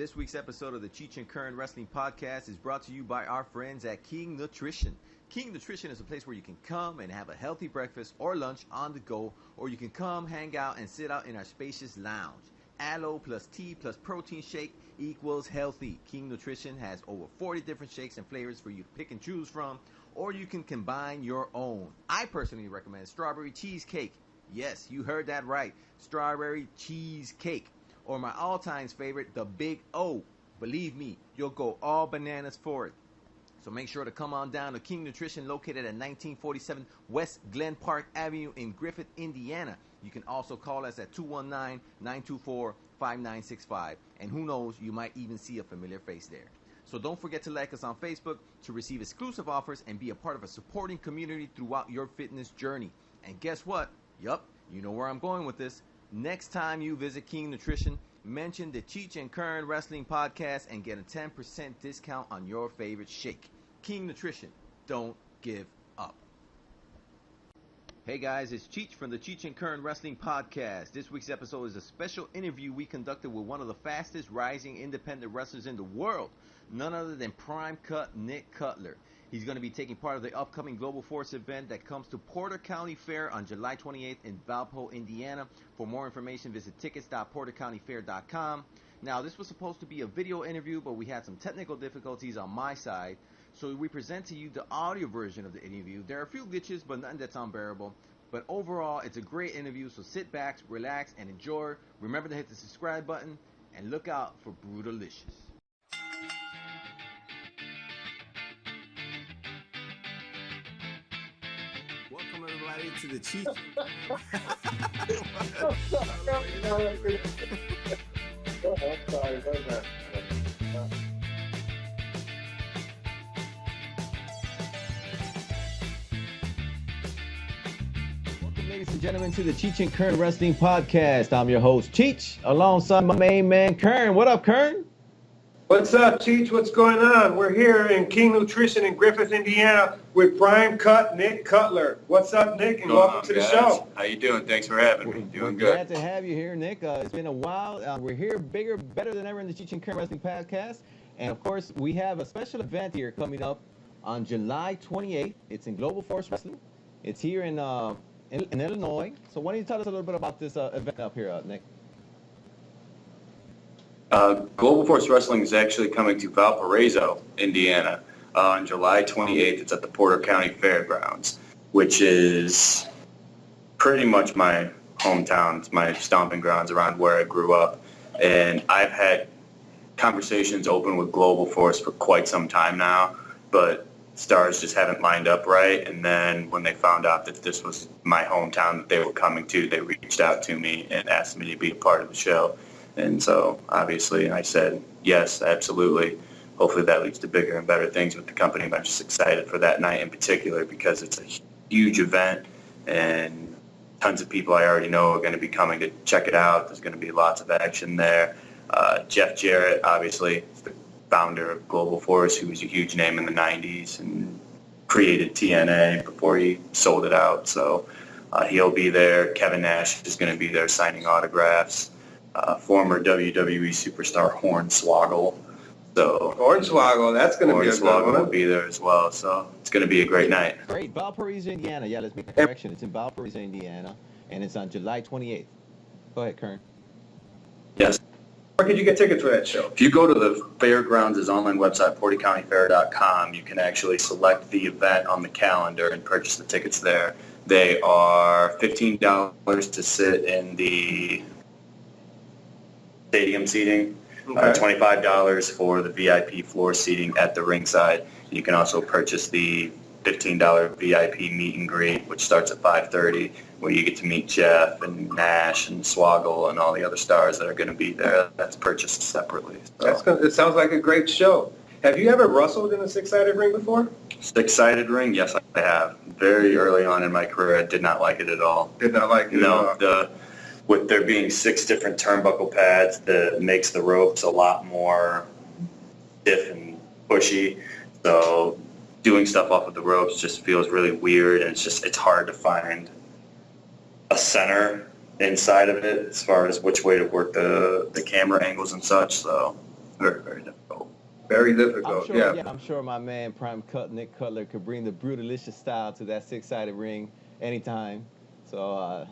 This week's episode of the Cheech and Kern Wrestling Podcast is brought to you by our friends at King Nutrition. King Nutrition is a place where you can come and have a healthy breakfast or lunch on the go, or you can come, hang out, and sit out in our spacious lounge. Aloe plus tea plus protein shake equals healthy. King Nutrition has over 40 different shakes and flavors for you to pick and choose from, or you can combine your own. I personally recommend strawberry cheesecake. Yes, you heard that right. Strawberry cheesecake. Or my all-time favorite, the Big O. Believe me, you'll go all bananas for it. So make sure to come on down to King Nutrition, located at 1947 West Glen Park Avenue in Griffith, Indiana. You can also call us at 219-924-5965. And who knows, you might even see a familiar face there. So don't forget to like us on Facebook to receive exclusive offers and be a part of a supporting community throughout your fitness journey. And guess what? Yup, you know where I'm going with this. Next time you visit King Nutrition, mention the Cheech and Kern Wrestling Podcast and get a 10% discount on your favorite shake. King Nutrition, don't give up. Hey guys, it's Cheech from the Cheech and Kern Wrestling Podcast. This week's episode is a special interview we conducted with one of the fastest rising independent wrestlers in the world, none other than Prime Cut Nick Cutler. He's going to be taking part of the upcoming Global Force event that comes to Porter County Fair on July 28th in Valpo, Indiana. For more information, visit tickets.portercountyfair.com. Now, this was supposed to be a video interview, but we had some technical difficulties on my side, so we present to you the audio version of the interview. There are a few glitches, but nothing that's unbearable. But overall, it's a great interview, so sit back, relax, and enjoy. Remember to hit the subscribe button, and look out for Brutalicious. Welcome everybody to the Cheech. Welcome, ladies and gentlemen, to the Cheech and Kern Wrestling Podcast. I'm your host, Cheech, alongside my main man, Kern. What up, Kern? What's up, Cheech? What's going on? We're here in King Nutrition in Griffith, Indiana with Prime Cut Nick Cutler. What's up, Nick? And welcome to the show. How you doing? Thanks for having me. Doing good. Glad to have you here, Nick. It's been a while. We're here bigger, better than ever in the Cheech and Kern Wrestling Podcast. And, of course, we have a special event here coming up on July 28th. It's in Global Force Wrestling. It's here in Illinois. So why don't you tell us a little bit about this event up here, Nick? Global Force Wrestling is actually coming to Valparaiso, Indiana, on July 28th. It's at the Porter County Fairgrounds, which is pretty much my hometown. It's my stomping grounds around where I grew up. And I've had conversations open with Global Force for quite some time now, but stars just haven't lined up right. And then when they found out that this was my hometown that they were coming to, they reached out to me and asked me to be a part of the show. And so, obviously, I said, yes, absolutely. Hopefully that leads to bigger and better things with the company. But I'm just excited for that night in particular because it's a huge event and tons of people I already know are going to be coming to check it out. There's going to be lots of action there. Jeff Jarrett, obviously, is the founder of Global Force, who was a huge name in the 90s and created TNA before he sold it out. So he'll be there. Kevin Nash is going to be there signing autographs. Former WWE superstar Hornswoggle. So Hornswoggle, that's going to be a good one. Hornswoggle will be there as well, so it's going to be a great night. Great. Valparaiso, Indiana. Yeah, let's make a correction. It's in Valparaiso, Indiana, and it's on July 28th. Go ahead, Kern. Yes. Where could you get tickets for that show? If you go to the Fairgrounds' online website, portercountyfair.com, you can actually select the event on the calendar and purchase the tickets there. They are $15 to sit in the stadium seating, $25 for the VIP floor seating at the ringside. You can also purchase the $15 VIP meet and greet, which starts at 5:30, where you get to meet Jeff and Nash and Swoggle and all the other stars that are going to be there. That's purchased separately. So. It sounds like a great show. Have you ever wrestled in a six-sided ring before? Six-sided ring? Yes, I have. Very early on in my career, I did not like it at all. Did not like it at all? No, with there being 6 different turnbuckle pads, that makes the ropes a lot more stiff and pushy. So doing stuff off of the ropes just feels really weird, and it's hard to find a center inside of it as far as which way to work the camera angles and such. So Very, very difficult. Very I'm difficult, sure, yeah. yeah, I'm sure my man Nick Cutler could bring the brutalicious style to that six-sided ring anytime. So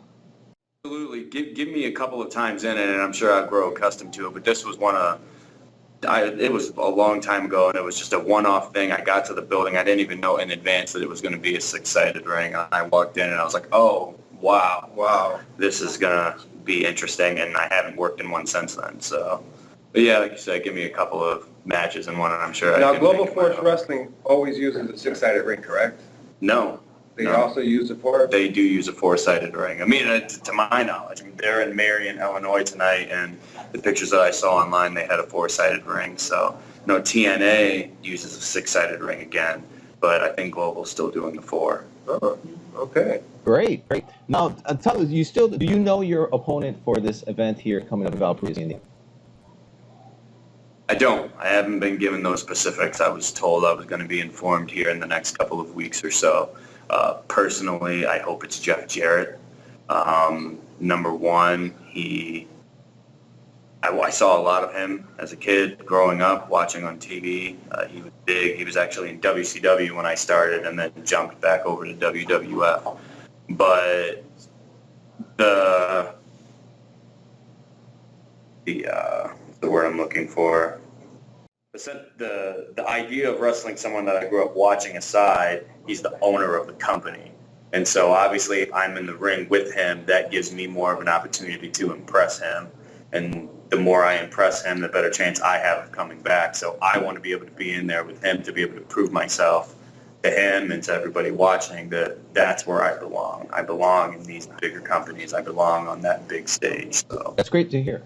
Absolutely. Give me a couple of times in it, and I'm sure I'll grow accustomed to it. But this was it was a long time ago, and it was just a one-off thing. I got to the building. I didn't even know in advance that it was going to be a six-sided ring. I walked in, and I was like, oh, wow, this is going to be interesting, and I haven't worked in one since then. So, but yeah, like you said, give me a couple of matches in one, and I'm sure Now, I can Global make it Force my own. Wrestling always uses a six-sided ring, correct? No. They No. also use it for? They do use a four-sided ring. I mean, to my knowledge, I mean, they're in Marion, Illinois tonight, and the pictures that I saw online, they had a four-sided ring. So, TNA uses a six-sided ring again, but I think Global's still doing the four. Oh, okay. great. Now, tell us, do you know your opponent for this event here coming up in Valparaiso, Indiana? I don't. I haven't been given those specifics. I was told I was going to be informed here in the next couple of weeks or so. Personally, I hope it's Jeff Jarrett. Number one, I saw a lot of him as a kid growing up, watching on TV. He was big. He was actually in WCW when I started and then jumped back over to WWF. But the word I'm looking for, the idea of wrestling someone that I grew up watching aside, he's the owner of the company. And so obviously if I'm in the ring with him, that gives me more of an opportunity to impress him. And the more I impress him, the better chance I have of coming back. So I want to be able to be in there with him to be able to prove myself to him and to everybody watching that that's where I belong. I belong in these bigger companies. I belong on that big stage. So That's great to hear.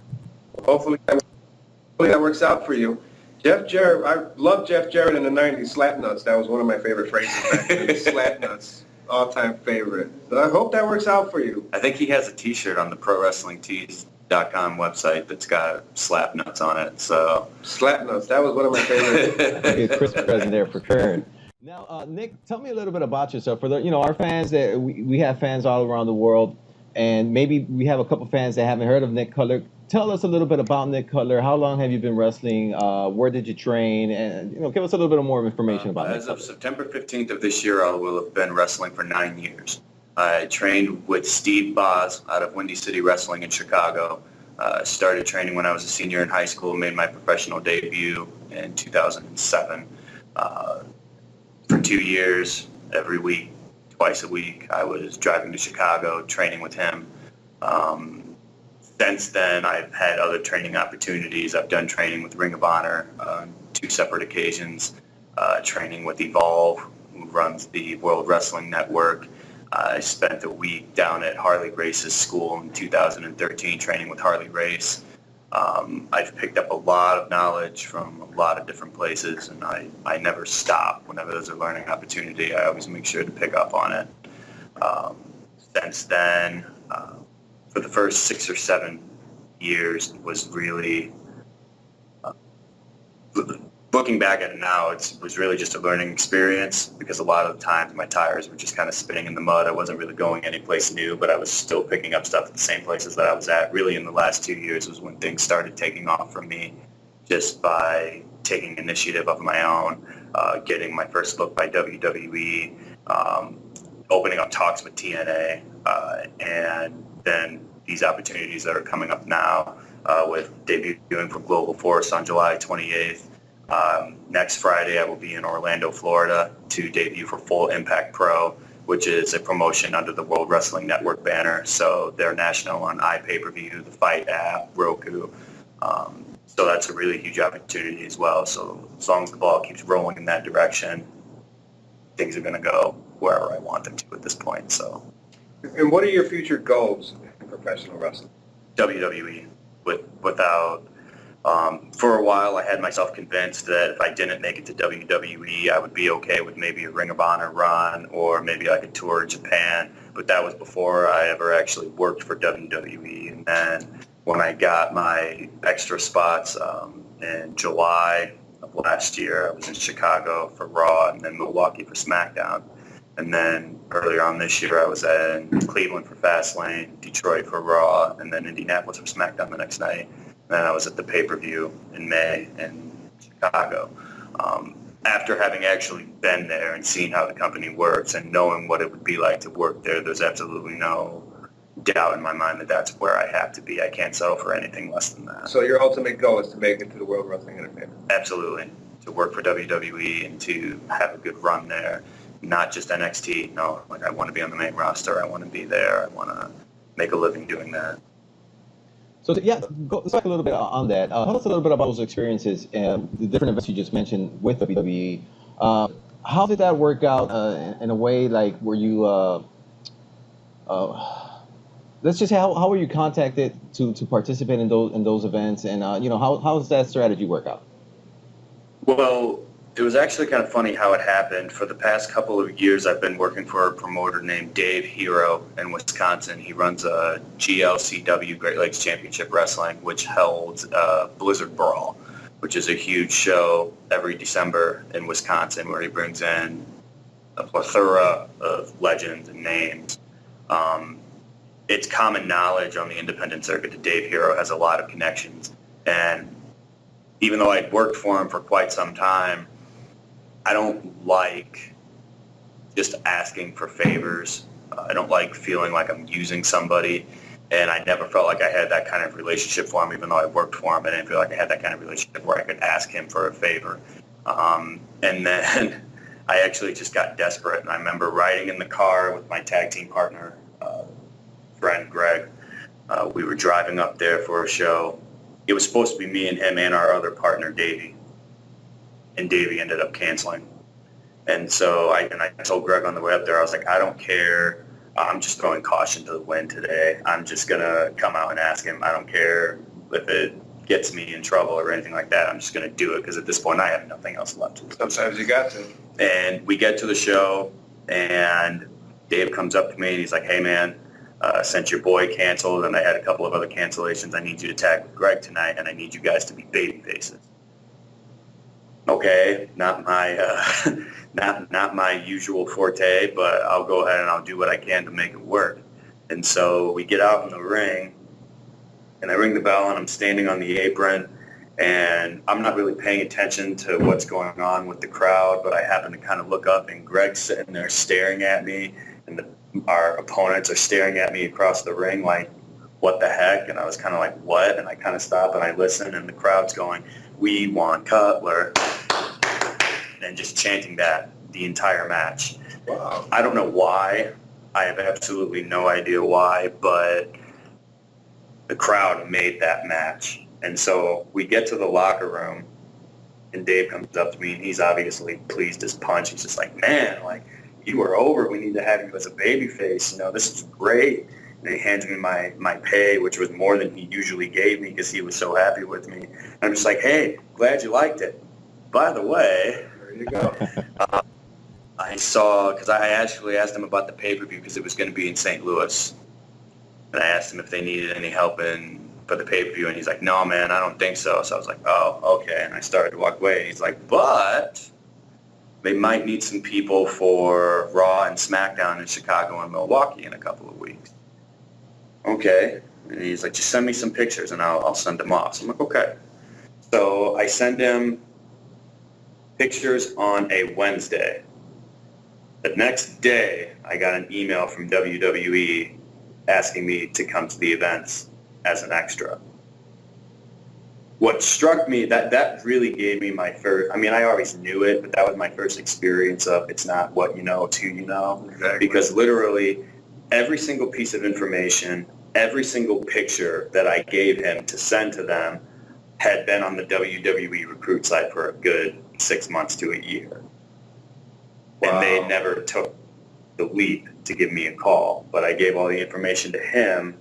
Hopefully that works out for you. Jeff Jarrett, I loved Jeff Jarrett in the 90s, Slapnuts. That was one of my favorite phrases back then. Slapnuts, all-time favorite. So I hope that works out for you. I think he has a T-shirt on the ProWrestlingTees.com website that's got slap nuts on it. So Slapnuts, that was one of my favorite. Maybe a Christmas present there for Kern. Now, Nick, tell me a little bit about yourself. For our fans, that we have fans all around the world, and maybe we have a couple fans that haven't heard of Nick Cutler. Tell us a little bit about Nick Cutler. How long have you been wrestling? Where did you train? And give us a little bit more information about Nick As Cutler. of September 15th of this year, I will have been wrestling for 9 years. I trained with Steve Boz out of Windy City Wrestling in Chicago. Started training when I was a senior in high school, made my professional debut in 2007. For 2 years, every week, twice a week, I was driving to Chicago, training with him. Since then, I've had other training opportunities. I've done training with Ring of Honor on 2 separate occasions, training with Evolve, who runs the World Wrestling Network. I spent a week down at Harley Race's school in 2013 training with Harley Race. I've picked up a lot of knowledge from a lot of different places, and I never stop. Whenever there's a learning opportunity, I always make sure to pick up on it. Since then, for the first 6 or 7 years, was really, looking back at it now, it was really just a learning experience because a lot of the times my tires were just kind of spinning in the mud. I wasn't really going anyplace new, but I was still picking up stuff at the same places that I was at. Really, in the last 2 years was when things started taking off for me, just by taking initiative of my own, getting my first look by WWE, opening up talks with TNA, and then these opportunities that are coming up now with debuting for Global Force on July 28th. Next Friday, I will be in Orlando, Florida to debut for Full Impact Pro, which is a promotion under the World Wrestling Network banner. So they're national on iPay-per-view, the Fight app, Roku. So that's a really huge opportunity as well. So as long as the ball keeps rolling in that direction, things are going to go wherever I want them to at this point. So, And what are your future goals in professional wrestling? WWE, without. For a while, I had myself convinced that if I didn't make it to WWE, I would be okay with maybe a Ring of Honor run, or maybe I could tour Japan. But that was before I ever actually worked for WWE. And then when I got my extra spots in July of last year, I was in Chicago for Raw and then Milwaukee for SmackDown. And then earlier on this year, I was in Cleveland for Fastlane, Detroit for Raw, and then Indianapolis for SmackDown the next night. And and I was at the pay-per-view in May in Chicago. After having actually been there and seen how the company works and knowing what it would be like to work there, there's absolutely no doubt in my mind that that's where I have to be. I can't settle for anything less than that. So your ultimate goal is to make it to the World Wrestling Entertainment? Absolutely. To work for WWE and to have a good run there. Not just NXT. No, like I want to be on the main roster. I want to be there. I want to make a living doing that. So yeah, let's talk a little bit on that. Tell us a little bit about those experiences and the different events you just mentioned with WWE. How did that work out in a way, like, were you, let's just say, how were you contacted to participate in those events, and how does that strategy work out? Well, it was actually kind of funny how it happened. For the past couple of years, I've been working for a promoter named Dave Hero in Wisconsin. He runs a GLCW, Great Lakes Championship Wrestling, which held Blizzard Brawl, which is a huge show every December in Wisconsin, where he brings in a plethora of legends and names. It's common knowledge on the independent circuit that Dave Hero has a lot of connections. And even though I'd worked for him for quite some time, I don't like just asking for favors. I don't like feeling like I'm using somebody, and I never felt like I had that kind of relationship for him. Even though I worked for him, I didn't feel like I had that kind of relationship where I could ask him for a favor. And then I actually just got desperate, and I remember riding in the car with my tag team partner, friend Greg. We were driving up there for a show. It was supposed to be me and him and our other partner, Davey. And Davey ended up canceling. And so I told Greg on the way up there, I was like, I don't care. I'm just throwing caution to the wind today. I'm just going to come out and ask him. I don't care if it gets me in trouble or anything like that. I'm just going to do it because at this point I have nothing else left to do. Sometimes you got to. And we get to the show, and Dave comes up to me, and he's like, hey, man, since your boy canceled and I had a couple of other cancellations, I need you to tag with Greg tonight, and I need you guys to be baby faces. Okay, not my not my usual forte, but I'll go ahead and I'll do what I can to make it work. And so we get out in the ring, and I ring the bell, and I'm standing on the apron, and I'm not really paying attention to what's going on with the crowd, but I happen to kind of look up, and Greg's sitting there staring at me, and our opponents are staring at me across the ring like, what the heck? And I was kind of like, what? And I kind of stop and I listen, and the crowd's going, we want Cutler, and just chanting that the entire match. Wow. I don't know why. I have absolutely no idea why, but the crowd made that match. And so we get to the locker room, and Dave comes up to me, and he's obviously pleased as punch. He's just like, man, like, you were over. We need to have you as a babyface. You know, this is great. And he hands me my pay, which was more than he usually gave me because he was so happy with me. And I'm just like, hey, glad you liked it. By the way, there you go. I saw, because I actually asked him about the pay-per-view because it was going to be in St. Louis. And I asked him if they needed any help for the pay-per-view, and he's like, no, man, I don't think so. So I was like, oh, okay. And I started to walk away. And he's like, but they might need some people for Raw and SmackDown in Chicago and Milwaukee in a couple of weeks. Okay. And he's like, just send me some pictures, and I'll send them off. So I'm like, okay. So I send him pictures on a Wednesday. The next day, I got an email from WWE asking me to come to the events as an extra. What struck me, that really gave me my first, I mean, I always knew it, but that was my first experience of it's not what you know, it's who you know. Exactly. Because literally every single piece of information, every single picture that I gave him to send to them had been on the WWE recruit site for a good 6 months to a year. Wow. And they never took the leap to give me a call, but I gave all the information to him,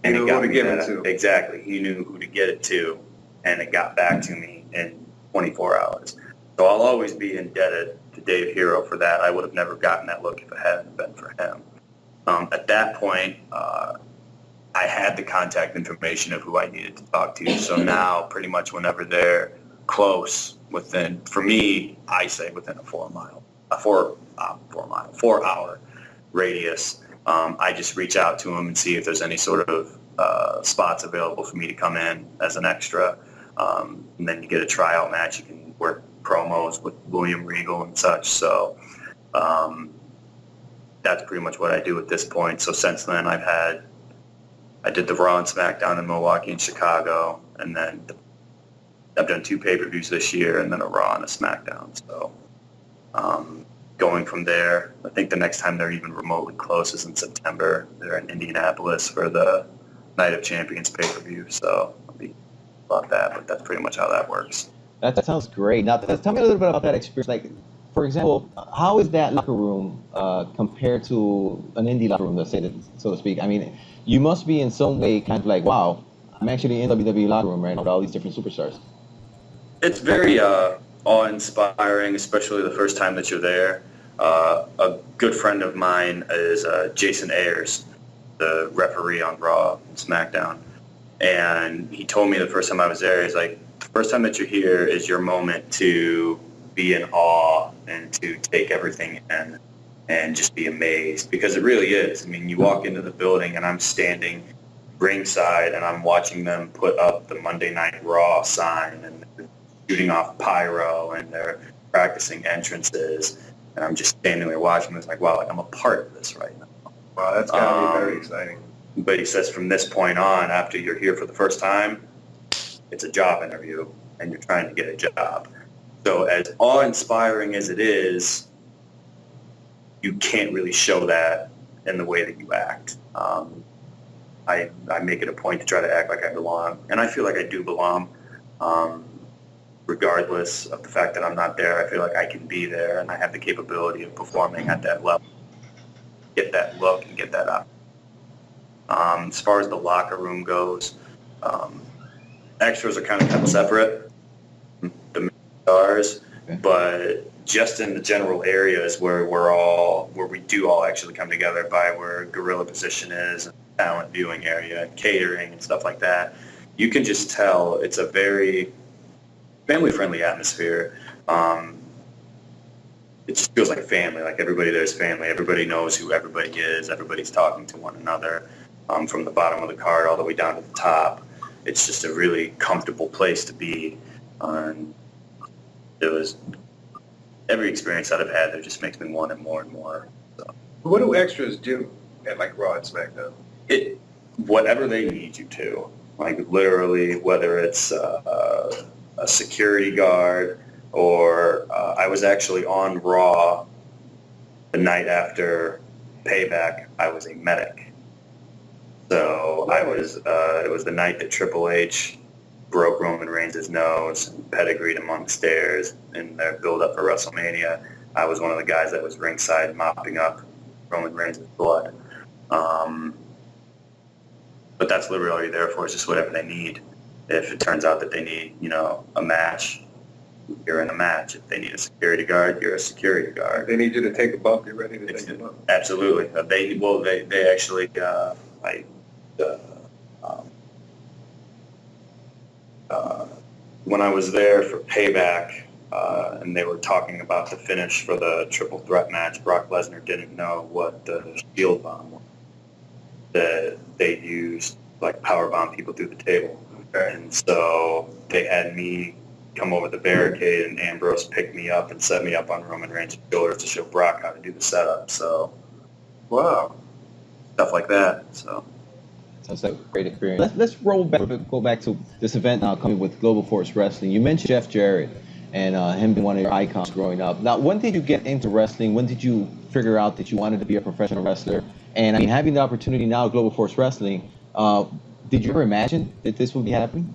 and He knew it got who to me give it that. to. Exactly, he knew who to get it to, and it got back to me in 24 hours. So I'll always be indebted to Dave Hero for that. I would have never gotten that look if it hadn't been for him. At that point, I had the contact information of who I needed to talk to. So now, pretty much whenever they're close, within, for me, I say within a 4 hour radius, I just reach out to them and see if there's any sort of spots available for me to come in as an extra. And then you get a tryout match. You can work promos with William Regal and such. So that's pretty much what I do at this point. So since then, I did the Raw and SmackDown in Milwaukee and Chicago, and then I've done 2 pay-per-views this year, and then a Raw and a SmackDown. So going from there, I think the next time they're even remotely close is in September. They're in Indianapolis for the Night of Champions pay-per-view. So I'll be about that, but that's pretty much how that works. That sounds great. Now, tell me a little bit about that experience. Like, for example, how is that locker room compared to an indie locker room, let's say, so to speak? I mean, you must be in some way kind of like, wow, I'm actually in WWE locker room right now with all these different superstars. It's very awe-inspiring, especially the first time that you're there. A good friend of mine is Jason Ayers, the referee on Raw and SmackDown. And he told me the first time I was there, he's like, the first time that you're here is your moment to be in awe and to take everything in and just be amazed, because it really is. I mean, you walk into the building and I'm standing ringside and I'm watching them put up the Monday Night Raw sign, and they're shooting off pyro and they're practicing entrances, and I'm just standing there watching them. It's like, wow, like I'm a part of this right now. Wow, that's got to be very exciting. But he says from this point on, after you're here for the first time, it's a job interview and you're trying to get a job. So as awe-inspiring as it is, you can't really show that in the way that you act. I make it a point to try to act like I belong, and I feel like I do belong. Regardless of the fact that I'm not there, I feel like I can be there, and I have the capability of performing at that level, get that look and get that up. As far as the locker room goes, extras are kind of kept separate, the main stars, okay. But just in the general areas where we do all actually come together, by where gorilla position is, and talent viewing area, and catering and stuff like that, you can just tell it's a very family-friendly atmosphere. It just feels like a family, like everybody there's family. Everybody knows who everybody is. Everybody's talking to one another, from the bottom of the card all the way down to the top. It's just a really comfortable place to be. It was every experience that I've had there just makes me want it more and more. So. What do extras do at like Raw and SmackDown? Whatever they need you to, like literally, whether it's a security guard, or I was actually on Raw the night after Payback. I was a medic. So it was the night that Triple H broke Roman Reigns' nose and pedigreed him on the stairs in their build-up for WrestleMania. I was one of the guys that was ringside mopping up Roman Reigns' blood. But that's literally all you're there for, is just whatever they need. If it turns out that they need, a match, you're in a match. If they need a security guard, you're a security guard. If they need you to take a bump, you're ready to take a bump. Absolutely. They actually, when I was there for Payback, and they were talking about the finish for the triple threat match, Brock Lesnar didn't know what the shield bomb was that they used, like power bomb people through the table. And so they had me come over the barricade, and Ambrose picked me up and set me up on Roman Reigns' shoulders to show Brock how to do the setup. So, wow, stuff like that. So. Sounds like a great experience. Let's go back to this event now coming with Global Force Wrestling. You mentioned Jeff Jarrett and him being one of your icons growing up. Now, when did you get into wrestling? When did you figure out that you wanted to be a professional wrestler? And I mean, having the opportunity now at Global Force Wrestling, did you ever imagine that this would be happening?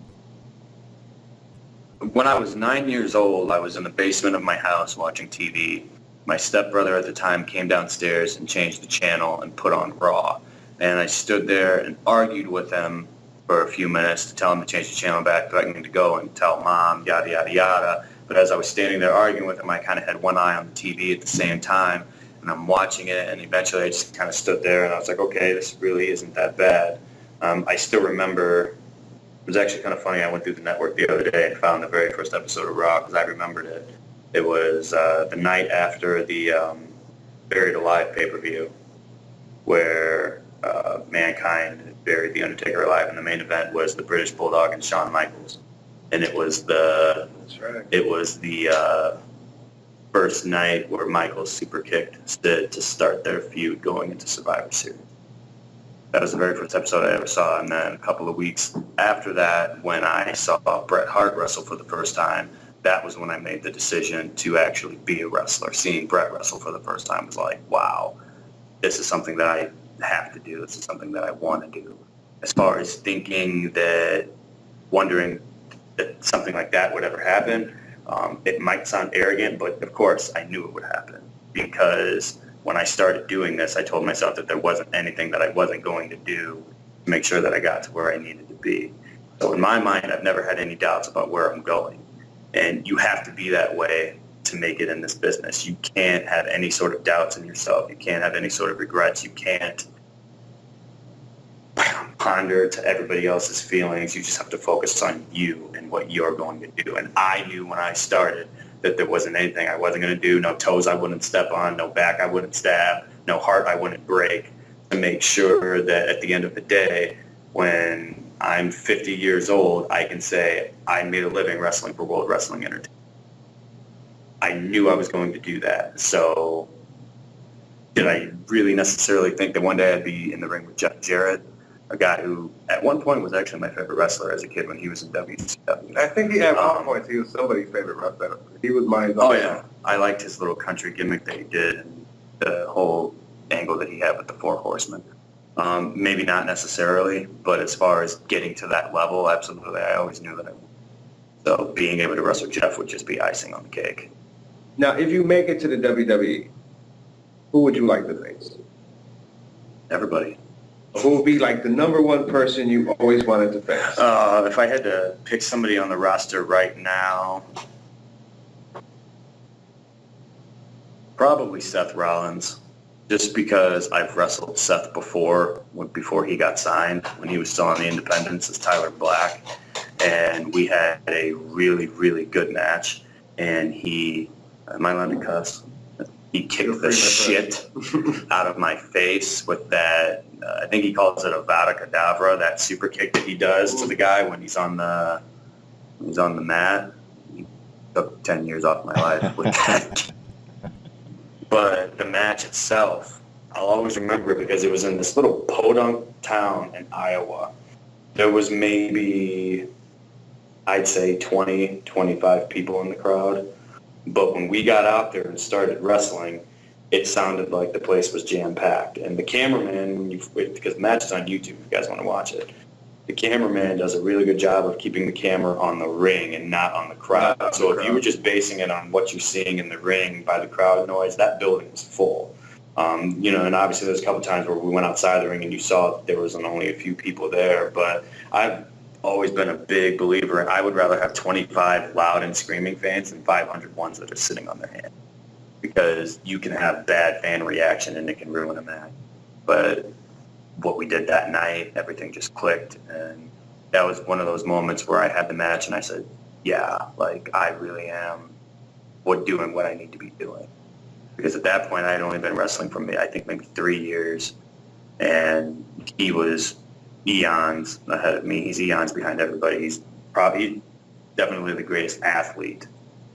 When I was 9 years old, I was in the basement of my house watching TV. My stepbrother at the time came downstairs and changed the channel and put on Raw. And I stood there and argued with him for a few minutes to tell him to change the channel back, threatening to go and tell Mom, yada, yada, yada. But as I was standing there arguing with him, I kind of had one eye on the TV at the same time, and I'm watching it, and eventually I just kind of stood there, and I was like, okay, this really isn't that bad. I still remember, it was actually kind of funny, I went through the network the other day and found the very first episode of Raw, because I remembered it. It was the night after the Buried Alive pay-per-view, where Mankind buried The Undertaker alive, and the main event was the British Bulldog and Shawn Michaels. And it was the first night where Michaels super kicked Sid to start their feud going into Survivor Series. That was the very first episode I ever saw, and then a couple of weeks after that, when I saw Bret Hart wrestle for the first time, that was when I made the decision to actually be a wrestler. Seeing Bret wrestle for the first time was like, wow, this is something that I have to do. This is something that I want to do. As far as wondering that something like that would ever happen, it might sound arrogant, but of course I knew it would happen, because when I started doing this, I told myself that there wasn't anything that I wasn't going to do to make sure that I got to where I needed to be. So in my mind, I've never had any doubts about where I'm going. And you have to be that way to make it in this business. You can't have any sort of doubts in yourself. You can't have any sort of regrets. You can't ponder to everybody else's feelings. You just have to focus on you and what you're going to do. And I knew when I started that there wasn't anything I wasn't going to do, no toes I wouldn't step on, no back I wouldn't stab, no heart I wouldn't break, to make sure that at the end of the day, when I'm 50 years old, I can say I made a living wrestling for World Wrestling Entertainment. I knew I was going to do that. So did I really necessarily think that one day I'd be in the ring with Jeff Jarrett, a guy who at one point was actually my favorite wrestler as a kid when he was in WCW. I think at one point he was somebody's favorite wrestler. He was mine. Oh, yeah. I liked his little country gimmick that he did, and the whole angle that he had with the Four Horsemen. Maybe not necessarily, but as far as getting to that level, absolutely, I always knew that I would. So being able to wrestle Jeff would just be icing on the cake. Now, if you make it to the WWE, who would you like to face? Everybody. Who would be like the number one person you always wanted to face? If I had to pick somebody on the roster right now, probably Seth Rollins. Just because I've wrestled Seth before he got signed, when he was still on the independents as Tyler Black, and we had a really, really good match, and am I allowed to cuss? He kicked the shit out of my face with that, I think he calls it a Vada Kedavra, that super kick that he does to the guy when he's on the mat. He took 10 years off my life with that. But the match itself, I'll always remember it because it was in this little podunk town in Iowa. There was maybe, I'd say 20, 25 people in the crowd. But when we got out there and started wrestling, it sounded like the place was jam-packed. And the cameraman, because the match is on YouTube if you guys want to watch it, the cameraman does a really good job of keeping the camera on the ring and not on the crowd. So if you were just basing it on what you're seeing in the ring by the crowd noise, that building was full. And obviously there's a couple times where we went outside the ring and you saw there was only a few people there. But I've always been a big believer, and I would rather have 25 loud and screaming fans than 500 ones that are sitting on their hands. Because you can have bad fan reaction and it can ruin a match. But what we did that night, everything just clicked, and that was one of those moments where I had the match and I said, yeah, like I really am doing what I need to be doing. Because at that point I had only been wrestling for I think maybe 3 years, and he was eons ahead of me. He's eons behind everybody. He's probably definitely the greatest athlete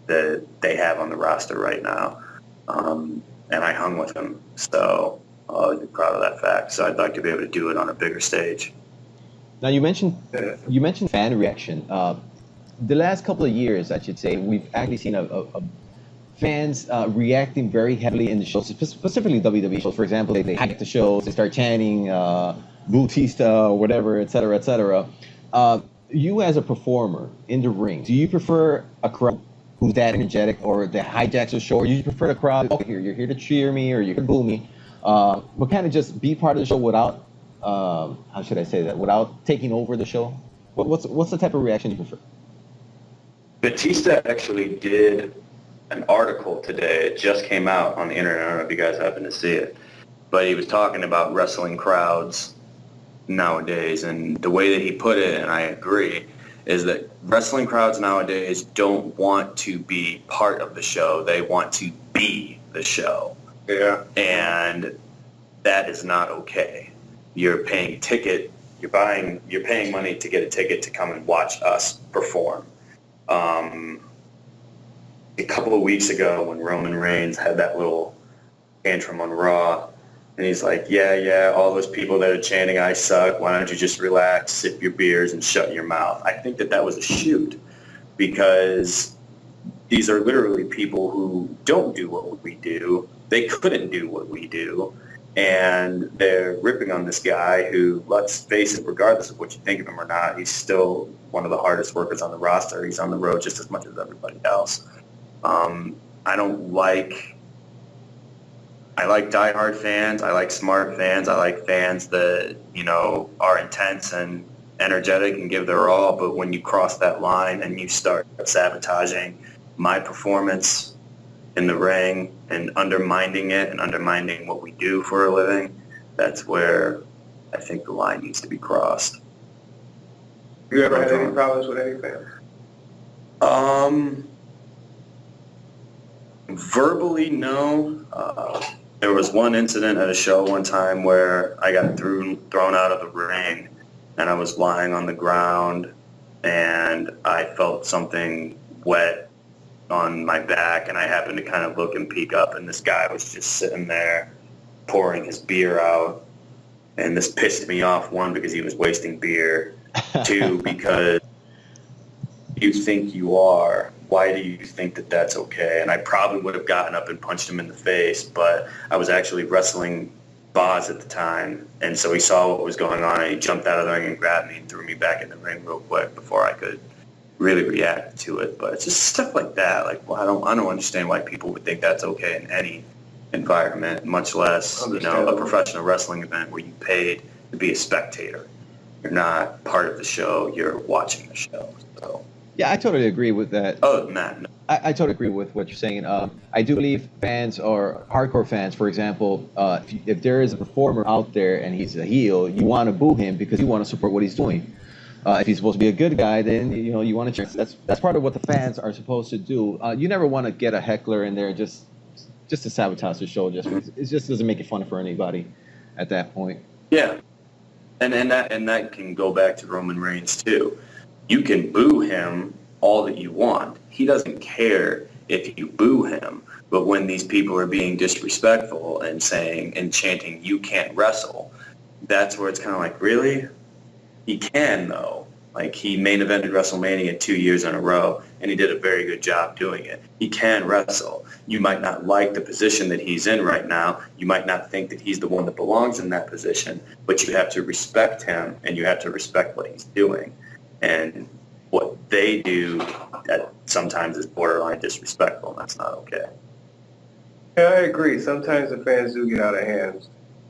that they have on the roster right now. And I hung with him, so I'll always be proud of that fact. So I'd like to be able to do it on a bigger stage. Now you mentioned fan reaction. The last couple of years, I should say, we've actually seen fans reacting very heavily in the shows, specifically WWE shows. For example, they hype the shows, they start chanting Bautista or whatever, et cetera, et cetera. You as a performer in the ring, do you prefer a crowd who's that energetic or that hijacks the show, or you prefer the crowd, okay, you're here to cheer me or you're here to boo me, but kind of just be part of the show without, how should I say that, without taking over the show? What's the type of reaction you prefer? Batista actually did an article today. It just came out on the internet. I don't know if you guys happen to see it. But he was talking about wrestling crowds nowadays. And the way that he put it, and I agree, is that wrestling crowds nowadays don't want to be part of the show. They want to be the show. Yeah. And that is not okay. You're paying ticket You're paying money to get a ticket to come and watch us perform. A couple of weeks ago when Roman Reigns had that little tantrum on Raw, and he's like, yeah, all those people that are chanting, I suck, why don't you just relax, sip your beers, and shut your mouth? I think that was a shoot, because these are literally people who don't do what we do. They couldn't do what we do. And they're ripping on this guy who, let's face it, regardless of what you think of him or not, he's still one of the hardest workers on the roster. He's on the road just as much as everybody else. I like diehard fans. I like smart fans. I like fans that, are intense and energetic and give their all. But when you cross that line and you start sabotaging my performance in the ring and undermining it and undermining what we do for a living, that's where I think the line needs to be crossed. You ever had any problems with any fans? Verbally, no. There was one incident at a show one time where I got thrown out of the ring, and I was lying on the ground, and I felt something wet on my back, and I happened to kind of look and peek up, and this guy was just sitting there pouring his beer out, and this pissed me off, one, because he was wasting beer, two, because you think you are. Why do you think that that's okay? And I probably would have gotten up and punched him in the face, but I was actually wrestling Boz at the time, and so he saw what was going on, and he jumped out of the ring and grabbed me and threw me back in the ring real quick before I could really react to it. But it's just stuff like that. Like, well, I don't understand why people would think that's okay in any environment, much less a professional wrestling event where you paid to be a spectator. You're not part of the show. You're watching the show. So. Yeah, I totally agree with that. Other than that, no. I totally agree with what you're saying. I do believe fans or hardcore fans, for example, if there is a performer out there and he's a heel, you want to boo him because you want to support what he's doing. If he's supposed to be a good guy, then you want to cheer. That's part of what the fans are supposed to do. You never want to get a heckler in there just to sabotage the show. It just doesn't make it fun for anybody at that point. Yeah, and that can go back to Roman Reigns too. You can boo him all that you want. He doesn't care if you boo him. But when these people are being disrespectful and saying and chanting, "You can't wrestle," that's where it's kind of like, really? He can, though. Like, he main evented WrestleMania 2 years in a row, and he did a very good job doing it. He can wrestle. You might not like the position that he's in right now. You might not think that he's the one that belongs in that position, but you have to respect him, and you have to respect what he's doing. And what they do that sometimes is borderline disrespectful, and that's not okay. Yeah, I agree. Sometimes the fans do get out of hand.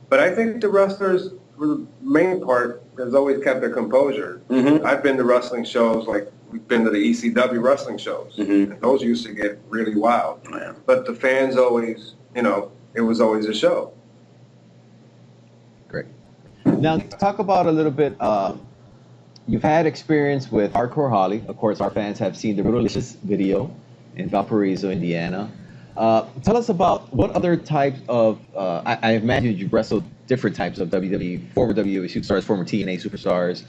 But I think the wrestlers, for the main part, has always kept their composure. Mm-hmm. I've been to wrestling shows, like we've been to the ECW wrestling shows. Mm-hmm. And those used to get really wild. Yeah. But the fans always, it was always a show. Great. Now, talk about a little bit, you've had experience with Hardcore Holly. Of course, our fans have seen the Brutalicious video in Valparaiso, Indiana. Tell us about what other types of, I imagine you've wrestled different types of WWE, former WWE superstars, former TNA superstars.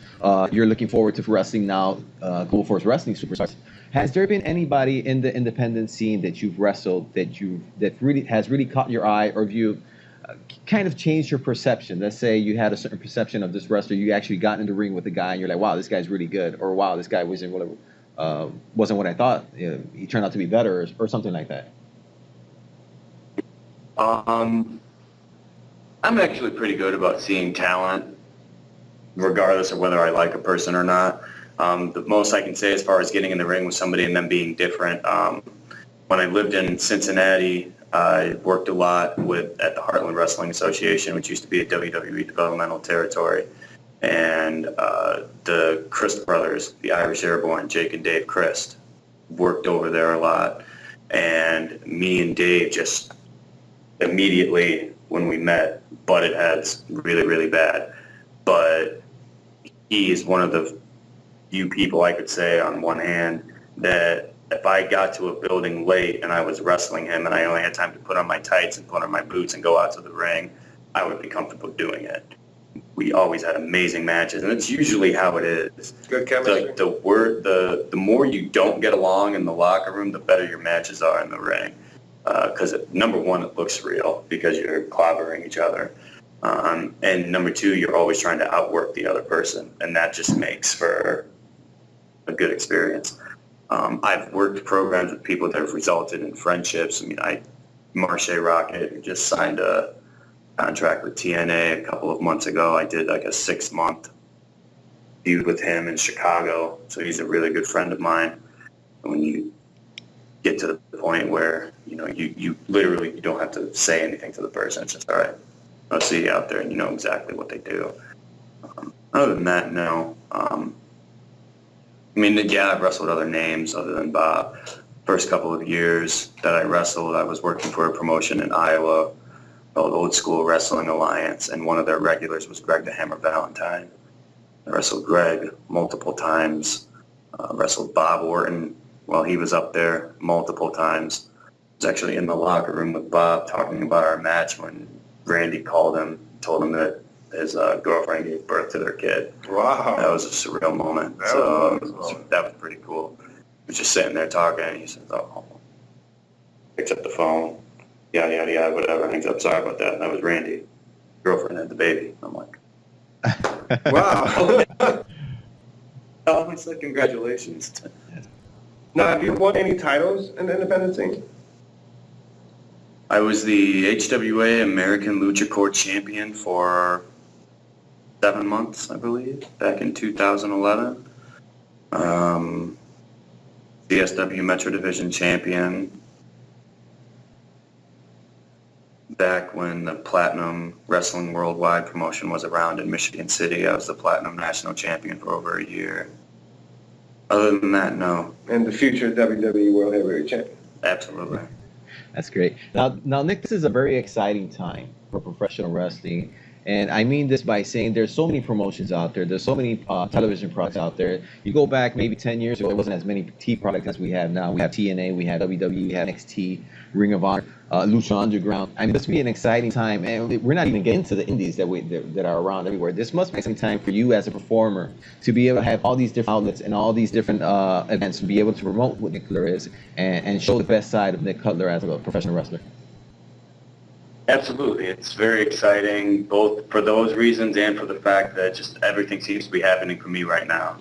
You're looking forward to wrestling now, Global Force Wrestling superstars. Has there been anybody in the independent scene that you've wrestled that really has caught your eye, or have you kind of changed your perception? Let's say you had a certain perception of this wrestler, you actually got in the ring with the guy, and you're like, wow, this guy's really good, or wow, this guy wasn't what I thought. He turned out to be better, or something like that. I'm actually pretty good about seeing talent, regardless of whether I like a person or not. The most I can say as far as getting in the ring with somebody and them being different, when I lived in Cincinnati, I worked a lot at the Heartland Wrestling Association, which used to be a WWE developmental territory. And the Christ brothers, the Irish Airborne, Jake and Dave Christ, worked over there a lot. And me and Dave just immediately, when we met, butted heads really, really bad. But he is one of the few people I could say on one hand that if I got to a building late and I was wrestling him and I only had time to put on my tights and put on my boots and go out to the ring, I would be comfortable doing it. we always had amazing matches, and it's usually how it is. Good chemistry. Like the more you don't get along in the locker room, the better your matches are in the ring. Because number one, it looks real because you're clobbering each other. And number two, you're always trying to outwork the other person, and that just makes for a good experience. I've worked programs with people that have resulted in friendships. I mean, Marche Rocket just signed a contract with TNA a couple of months ago. I did like a 6-month feud with him in Chicago, so he's a really good friend of mine. And when you get to the point where, you know, you literally, you don't have to say anything to the person. It's just, all right, I'll see you out there, and you know exactly what they do. Other than that, no. I mean, yeah, I've wrestled other names other than Bob. First couple of years that I wrestled, I was working for a promotion in Iowa called Old School Wrestling Alliance, and one of their regulars was Greg the Hammer Valentine. I wrestled Greg multiple times. Wrestled Bob Orton while he was up there multiple times. I was actually in the locker room with Bob talking about our match when Randy called him, told him that his girlfriend gave birth to their kid. Wow. That was a surreal moment. That was pretty cool. I was just sitting there talking, and he says, oh, picks up the phone, yada, yada, yada, whatever, hangs up, sorry about that. And that was Randy. Girlfriend had the baby. I'm like, wow. oh, I said, congratulations. Now, have you won any titles in the independent scene? I was the HWA American Lucha Corps champion for 7 months, I believe, back in 2011. CSW Metro Division champion back when the Platinum Wrestling Worldwide promotion was around in Michigan City. I was the Platinum National Champion for over a year. Other than that, no. And the future WWE World Heavyweight Champion. Absolutely. That's great. Now, Nick, this is a very exciting time for professional wrestling. And I mean this by saying there's so many promotions out there. There's so many television products out there. You go back maybe 10 years ago, there wasn't as many T products as we have now. We have TNA, we have WWE, we have NXT, Ring of Honor, Lucha Underground. I mean, this will be an exciting time. And we're not even getting to the indies that are around everywhere. This must be an exciting time for you as a performer to be able to have all these different outlets and all these different events to be able to promote what Nick Cutler is and show the best side of Nick Cutler as a professional wrestler. Absolutely. It's very exciting, both for those reasons and for the fact that just everything seems to be happening for me right now.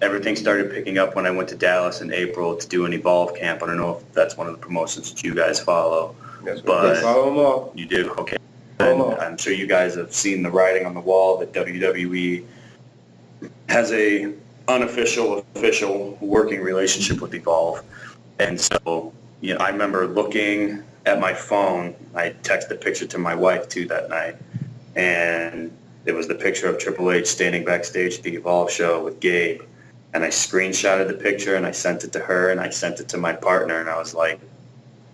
Everything started picking up when I went to Dallas in April to do an Evolve camp. I don't know if that's one of the promotions that you guys follow. Yes, but follow them all. You do? Okay. Follow them all. I'm sure you guys have seen the writing on the wall that WWE has a unofficial, official working relationship with Evolve. And so, you know, I remember looking at my phone. I texted a picture to my wife too that night, and it was the picture of Triple H standing backstage at the Evolve show with Gabe, and I screenshotted the picture and I sent it to her and I sent it to my partner, and I was like,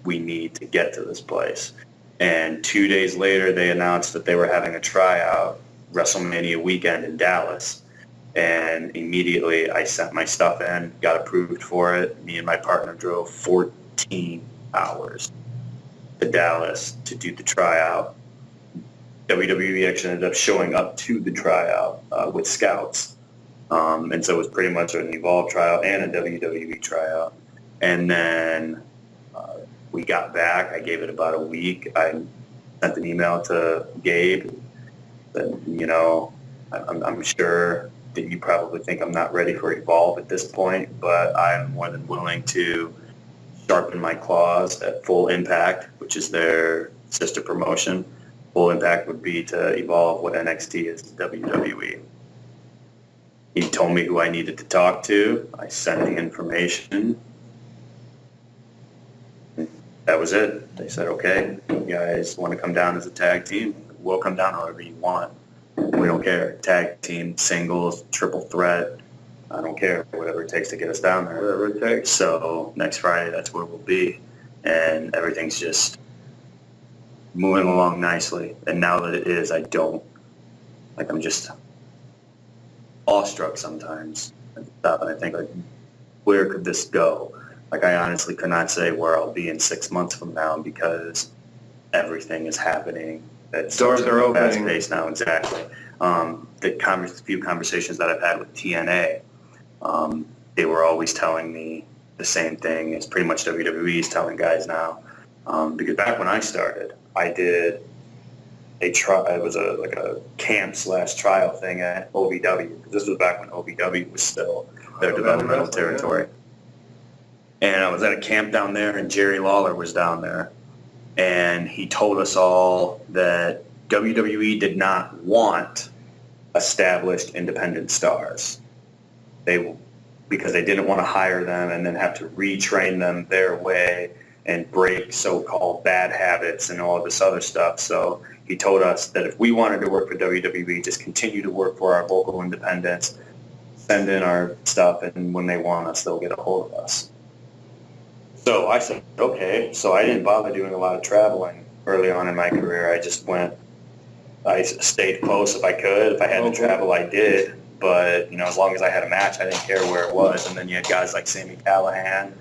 we need to get to this place. And 2 days later they announced that they were having a tryout WrestleMania weekend in Dallas, and immediately I sent my stuff in, got approved for it. Me and my partner drove 14 hours to Dallas to do the tryout. WWE actually ended up showing up to the tryout with scouts. And so it was pretty much an Evolve tryout and a WWE tryout. And then we got back. I gave it about a week. I sent an email to Gabe that, you know, I'm sure that you probably think I'm not ready for Evolve at this point, but I'm more than willing to sharpen my claws at Full Impact, which is their sister promotion. Full Impact would be to evolve what NXT is to WWE. He told me who I needed to talk to. I sent the information. That was it. They said, okay, you guys want to come down as a tag team? We'll come down however you want. We don't care. Tag team, singles, triple threat. I don't care, whatever it takes to get us down there. Whatever it takes. So next Friday, that's where we'll be. And everything's just moving along nicely. And now that it is, I'm just awestruck sometimes. I stop and I think, like, where could this go? Like, I honestly could not say where I'll be in 6 months from now because everything is happening It's Doors are opening. fast paced now, exactly. Few conversations that I've had with TNA, they were always telling me the same thing as pretty much WWE is telling guys now. Because back when I started, I did it was like a camp / trial thing at OVW. This was back when OVW was still their developmental territory. And I was at a camp down there, and Jerry Lawler was down there. And he told us all that WWE did not want established independent stars. Because they didn't want to hire them and then have to retrain them their way and break so-called bad habits and all this other stuff. So he told us that if we wanted to work for WWE, just continue to work for our local independents, send in our stuff, and when they want us, they'll get a hold of us. So I said, okay. So I didn't bother doing a lot of traveling early on in my career. I stayed close if I could. If I had to travel, I did. But, as long as I had a match, I didn't care where it was. And then you had guys like Sami Callihan,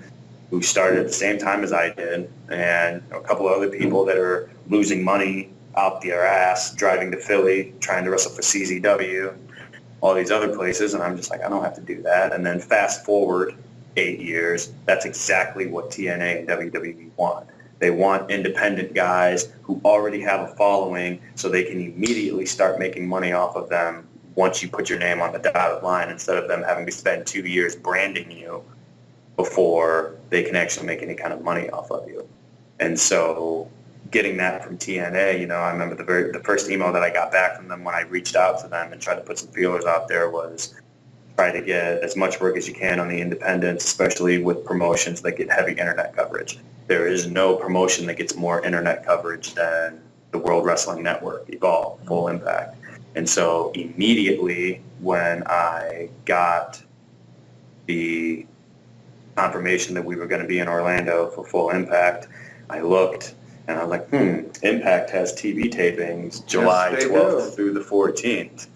who started at the same time as I did, and a couple of other people that are losing money out their ass, driving to Philly, trying to wrestle for CZW, all these other places. And I'm just like, I don't have to do that. And then fast forward 8 years, that's exactly what TNA and WWE want. They want independent guys who already have a following so they can immediately start making money off of them once you put your name on the dotted line, instead of them having to spend 2 years branding you before they can actually make any kind of money off of you. And so getting that from TNA, I remember the first email that I got back from them when I reached out to them and tried to put some feelers out there was try to get as much work as you can on the independents, especially with promotions that get heavy internet coverage. There is no promotion that gets more internet coverage than the World Wrestling Network, Evolve, Full Impact. And so immediately when I got the confirmation that we were going to be in Orlando for Full Impact, I looked and I was like, Impact has TV tapings July 12th through the 14th.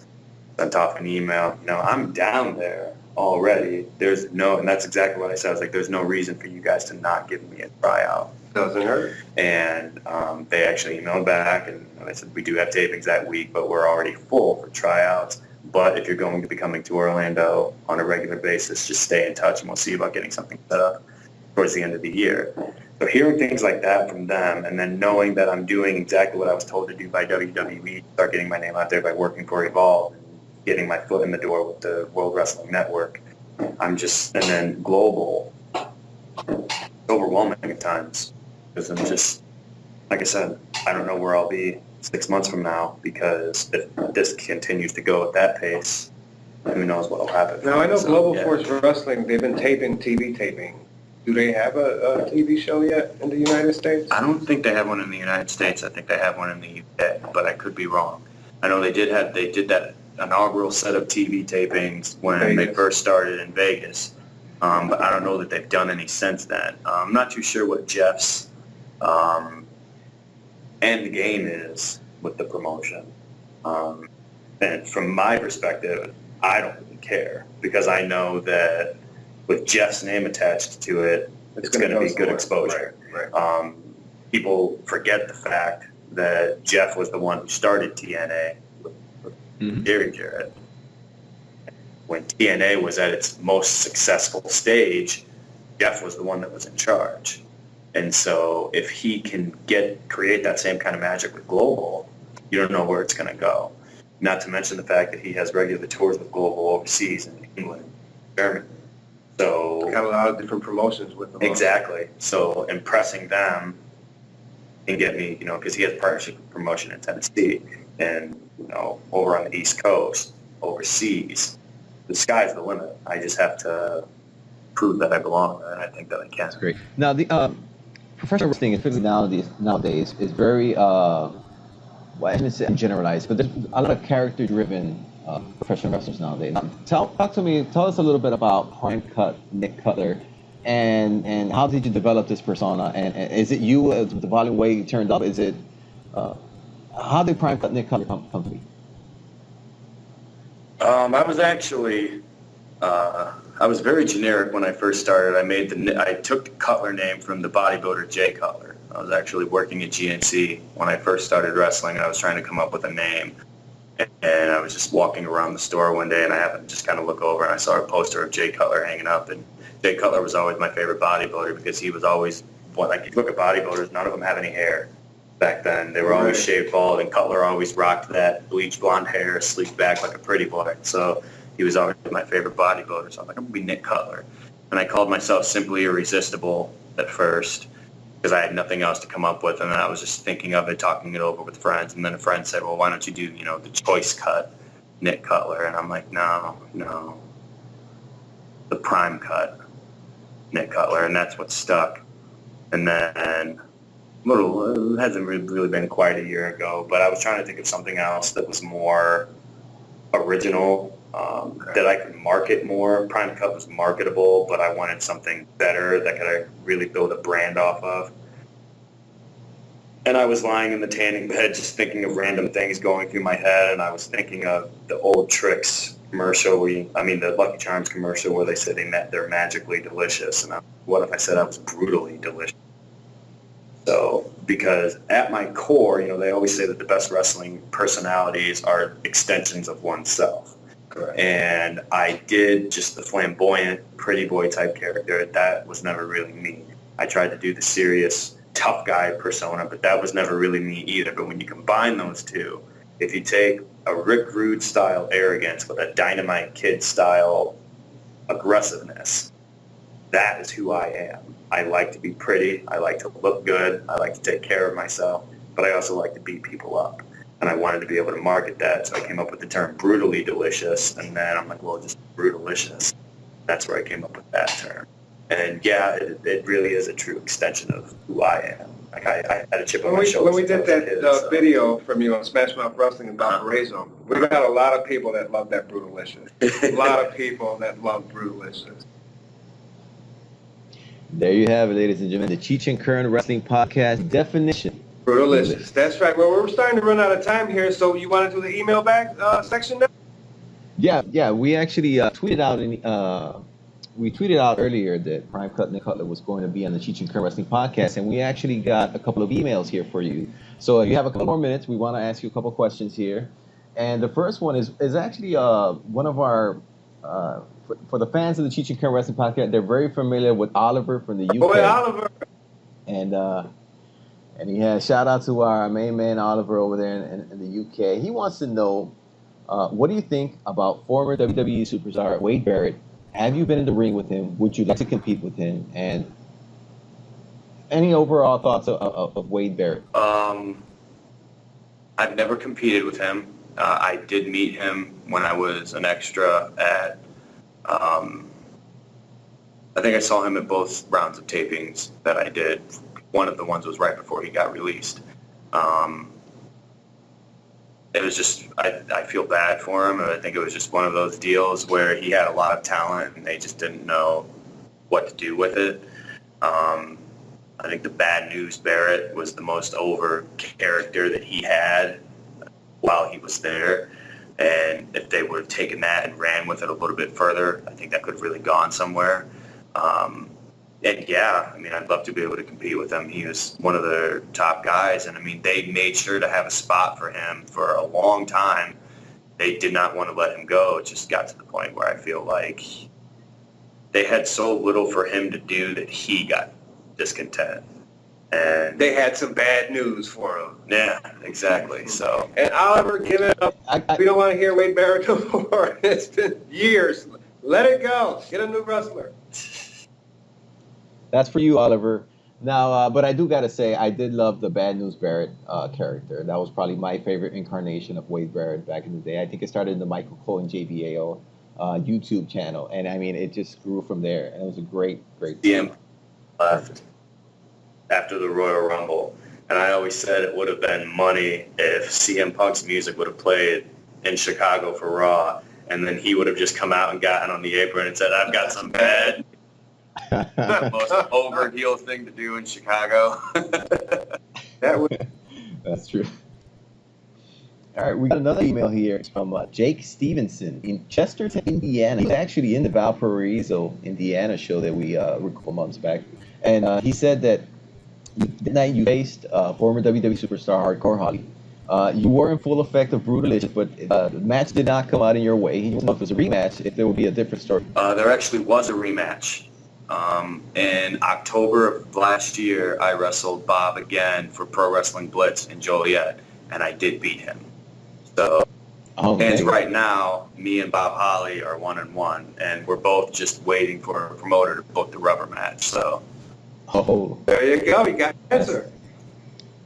Sent off an email, I'm down there already. And that's exactly what I said. I was like, there's no reason for you guys to not give me a tryout. Doesn't hurt. And they actually emailed back, and they said, we do have tapings that week, but we're already full for tryouts. But if you're going to be coming to Orlando on a regular basis, just stay in touch, and we'll see about getting something set up towards the end of the year. So hearing things like that from them, and then knowing that I'm doing exactly what I was told to do by WWE, start getting my name out there by working for Evolve, and getting my foot in the door with the World Wrestling Network, and then global, it's overwhelming at times. Because I'm just, like I said, I don't know where I'll be 6 months from now, because if this continues to go at that pace, who knows what will happen. Now, I know Global Force Wrestling, they've been TV taping. Do they have a TV show yet in the United States? I don't think they have one in the United States. I think they have one in the UK, but I could be wrong. I know they did that inaugural set of TV tapings when they first started in Vegas, but I don't know that they've done any since then. I'm not too sure what Jeff's end game is with the promotion. And from my perspective, I don't really care, because I know that with Jeff's name attached to it, it's going to be good exposure. Right. People forget the fact that Jeff was the one who started TNA with Gary Jarrett. When TNA was at its most successful stage, Jeff was the one that was in charge. And so if he can create that same kind of magic with Global, you don't know where it's going to go. Not to mention the fact that he has regular tours with Global overseas in England, Germany. So got a lot of different promotions with them. Exactly. So impressing them can get me, because he has partnership with promotion in Tennessee and, over on the East Coast, overseas. The sky's the limit. I just have to prove that I belong there, and I think that I can. That's great. Now, the professional wrestling, especially nowadays, is very, I shouldn't say generalized, but there's a lot of character-driven professional wrestlers nowadays. Now, tell us a little bit about Prime Cut Nick Cutler, and how did you develop this persona? And is it you, the volume way you turned up? Is it, how did Prime Cut Nick Cutler come to be? I was actually, I was very generic when I first started. I took the Cutler name from the bodybuilder Jay Cutler. I was actually working at GNC when I first started wrestling. I was trying to come up with a name. And I was just walking around the store one day, and I happened to just kind of look over, and I saw a poster of Jay Cutler hanging up. And Jay Cutler was always my favorite bodybuilder because he was always, like, you look at bodybuilders, none of them have any hair back then. They were always shaved bald, and Cutler always rocked that bleach blonde hair, sleeked back like a pretty boy. So he was always my favorite bodybuilder. So I'm like, I'm going to be Nick Cutler. And I called myself Simply Irresistible at first, because I had nothing else to come up with, and then I was just thinking of it, talking it over with friends, and then a friend said, well, why don't you do, the choice cut, Nick Cutler? And I'm like, no, the prime cut, Nick Cutler, and that's what stuck. And then, it hasn't really been quite a year ago, but I was trying to think of something else that was more original, that I could market more. Prime Cut was marketable, but I wanted something better that could really build a brand off of. And I was lying in the tanning bed just thinking of random things going through my head, and I was thinking of the old Tricks commercial, the Lucky Charms commercial where they said they're magically delicious. And what if I said I was brutally delicious? So, because at my core, they always say that the best wrestling personalities are extensions of oneself. Correct. And I did just the flamboyant, pretty boy type character. That was never really me. I tried to do the serious, tough guy persona, but that was never really me either. But when you combine those two, if you take a Rick Rude style arrogance with a Dynamite Kid style aggressiveness, that is who I am. I like to be pretty. I like to look good. I like to take care of myself, but I also like to beat people up. And I wanted to be able to market that, so I came up with the term brutally delicious, and then I'm like, well, just brutalicious. That's where I came up with that term. And yeah, it really is a true extension of who I am. Like I had a chip on my shoulder. When we did that video from you on Smash Mouth Wrestling in Valparaiso, we got a lot of people that love that brutalicious. A lot of people that love brutalicious. There you have it, ladies and gentlemen, the Cheech and Kern Wrestling Podcast definition. Brutalicious. That's right. Well, we're starting to run out of time here, so you want to do the email back section now? Yeah. We actually tweeted out earlier that Prime Cut Nick Cutler was going to be on the Cheech and Kern Wrestling Podcast, and we actually got a couple of emails here for you. So you have a couple more minutes. We want to ask you a couple questions here. And the first one is actually one of our, for the fans of the Cheech and Kern Wrestling Podcast, they're very familiar with Oliver from the UK. Boy, Oliver! And he has shout out to our main man Oliver over there in the UK. He wants to know, what do you think about former WWE superstar Wade Barrett? Have you been in the ring with him? Would you like to compete with him? And any overall thoughts of Wade Barrett? I've never competed with him. I did meet him when I was an extra at, I think I saw him at both rounds of tapings that I did. One of the ones was right before he got released. It was just, I feel bad for him. I think it was just one of those deals where he had a lot of talent and they just didn't know what to do with it. I think the Bad News Barrett was the most over character that he had while he was there. And if they would have taken that and ran with it a little bit further, I think that could have really gone somewhere. And yeah, I'd love to be able to compete with him. He was one of the top guys, and they made sure to have a spot for him for a long time. They did not want to let him go. It just got to the point where I feel like they had so little for him to do that he got discontent. And they had some bad news for him. Yeah, exactly. So. And Oliver, give it up. We don't want to hear Wade Barrett no more. It's been years. Let it go. Get a new wrestler. That's for you, Oliver. Now, but I do got to say, I did love the Bad News Barrett character. That was probably my favorite incarnation of Wade Barrett back in the day. I think it started in the Michael Cole and JBAO YouTube channel. And it just grew from there. And it was a great CM left after the Royal Rumble. And I always said it would have been money if CM Punk's music would have played in Chicago for Raw. And then he would have just come out and gotten on the apron and said, I've got some bad. The most over heel thing to do in Chicago. That's true. All right, we got another email here. It's from Jake Stevenson in Chesterton, Indiana. He's actually in the Valparaiso, Indiana show that we recorded months back. And he said that the night you faced former WWE superstar Hardcore Holly. You were in full effect of Brutalicious, but the match did not come out in your way. He didn't know if it was a rematch, if there would be a different story. There actually was a rematch. In October of last year, I wrestled Bob again for Pro Wrestling Blitz in Joliet, and I did beat him. So, and right now, me and Bob Holly are 1-1, and we're both just waiting for a promoter to book the rubber match. So, there you go. You got the answer.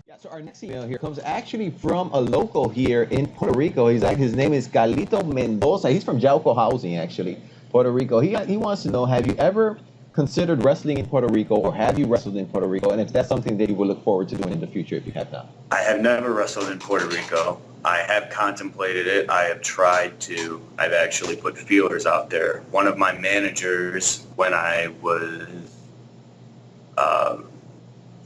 Yeah. So our next email here comes actually from a local here in Puerto Rico. His name is Galito Mendoza. He's from Jauco Housing, actually, Puerto Rico. He wants to know: have you ever considered wrestling in Puerto Rico, or have you wrestled in Puerto Rico? And if that's something that you will look forward to doing in the future, if you have not. I have never wrestled in Puerto Rico. I have contemplated it. I have tried to. I've actually put feelers out there. One of my managers, when I was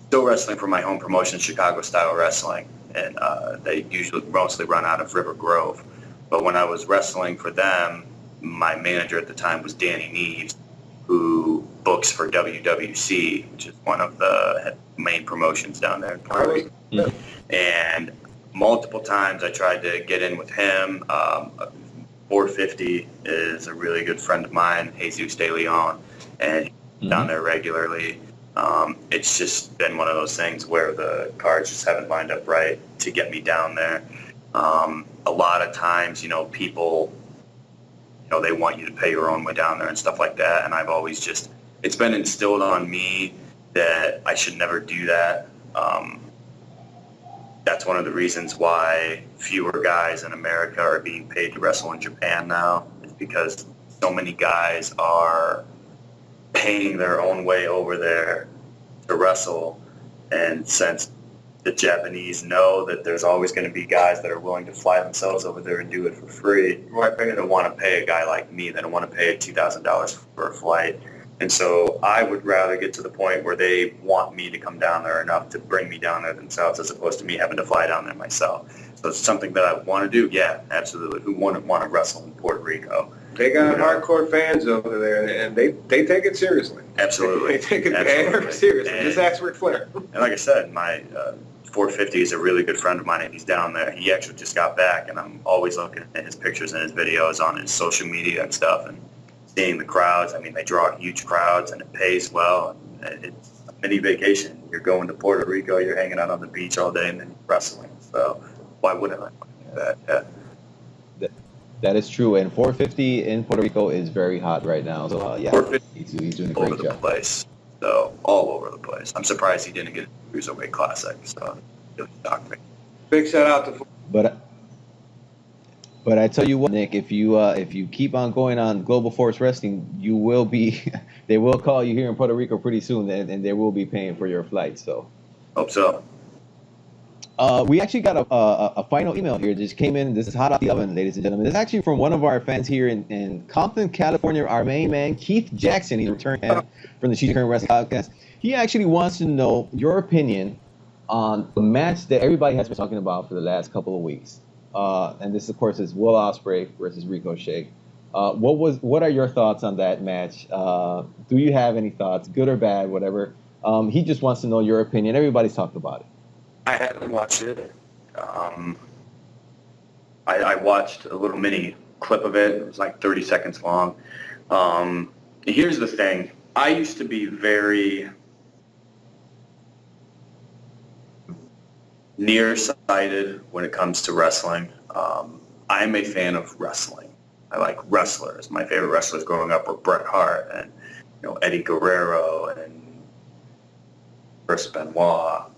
still wrestling for my home promotion, Chicago Style Wrestling, and they usually mostly run out of River Grove. But when I was wrestling for them, my manager at the time was Danny Neves, who books for WWC, which is one of the main promotions down there in Puerto Rico. Mm-hmm. And multiple times I tried to get in with him. 450 is a really good friend of mine, Jesus De Leon, and he's down there regularly. It's just been one of those things where the cards just haven't lined up right to get me down there. A lot of times, people, they want you to pay your own way down there and stuff like that. And I've always just, it's been instilled on me that I should never do that. That's one of the reasons why fewer guys in America are being paid to wrestle in Japan now. It's because so many guys are paying their own way over there to wrestle. And since the Japanese know that there's always going to be guys that are willing to fly themselves over there and do it for free, they don't want to pay a guy like me. They don't want to pay $2,000 for a flight. And so I would rather get to the point where they want me to come down there enough to bring me down there themselves, as opposed to me having to fly down there myself. So it's something that I want to do. Yeah, absolutely. Who wouldn't want to wrestle in Puerto Rico? They got hardcore fans over there, and they take it seriously. Absolutely. They take it very seriously. And, just ask Ric Flair. And like I said, my 450 is a really good friend of mine, and he's down there. He actually just got back, and I'm always looking at his pictures and his videos on his social media and stuff, and seeing the crowds. I mean, they draw huge crowds, and it pays well. And it's a mini vacation. You're going to Puerto Rico, you're hanging out on the beach all day, and then you're wrestling. So why wouldn't I do that? Yeah. That is true, and 450 in Puerto Rico is very hot right now. So yeah, he's doing a great all over the place. So all over the place. I'm surprised he didn't get a Cruiserweight Classic. So it really shocked me. Big shout out to. But I tell you what, Nick, if you keep on going on Global Force Wrestling, you will be. They will call you here in Puerto Rico pretty soon, and they will be paying for your flight. So. Hope so. We actually got a final email here. It just came in. This is hot off the oven, ladies and gentlemen. This is actually from one of our fans here in Compton, California, our main man, Keith Jackson. He's returned from the Cheech and Kern Wrestling Podcast. He actually wants to know your opinion on the match that everybody has been talking about for the last couple of weeks. And this, of course, is Will Ospreay versus Ricochet. What are your thoughts on that match? Do you have any thoughts, good or bad, whatever? He just wants to know your opinion. Everybody's talked about it. I haven't watched it. I watched a little mini clip of it. It was like 30 seconds long. Here's the thing. I used to be very nearsighted when it comes to wrestling. I'm a fan of wrestling. I like wrestlers. My favorite wrestlers growing up were Bret Hart and Eddie Guerrero and Chris Benoit.